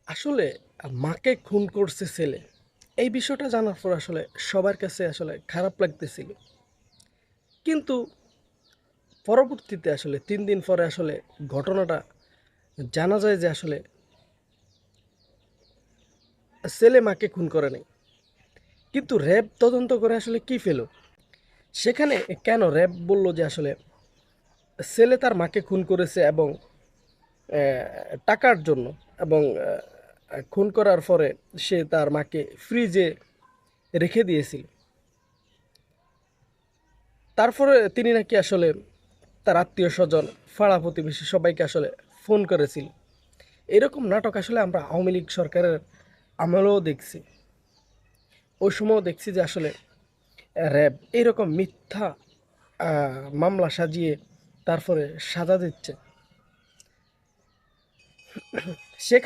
আসলে মাকে খুন করছে ছেলে। এই বিষয়টা জানার পর আসলে সবার কাছে আসলে খারাপ লাগতেছিল। কিন্তু পরবর্তীতে আসলে ৩ দিন পরে আসলে ঘটনাটা জানা যায় যে আসলে ছেলে মাকে খুন করে নাই। কিন্তু র‍্যাব তদন্ত করে আসলে কি পেল? সেখানে কেন র‍্যাব বলল যে আসলে ছেলে তার মাকে খুন করেছে এবং টাকার জন্য এবং খুন করার পরে সে তার মাকে ফ্রিজে রেখে দিয়েছিল। তারপরে তিনি নাকি আসলে তার আত্মীয়স্বজন, পাড়া প্রতিবেশী সবাইকে আসলে ফোন করেছিল। এরকম নাটক আসলে আমরা আওয়ামী লীগ সরকারের আমলেও দেখছি। ওই সময়ও দেখছি যে আসলে র‍্যাব এইরকম মিথ্যা মামলা সাজিয়ে তারপরে সাজা দিচ্ছে। সেখানে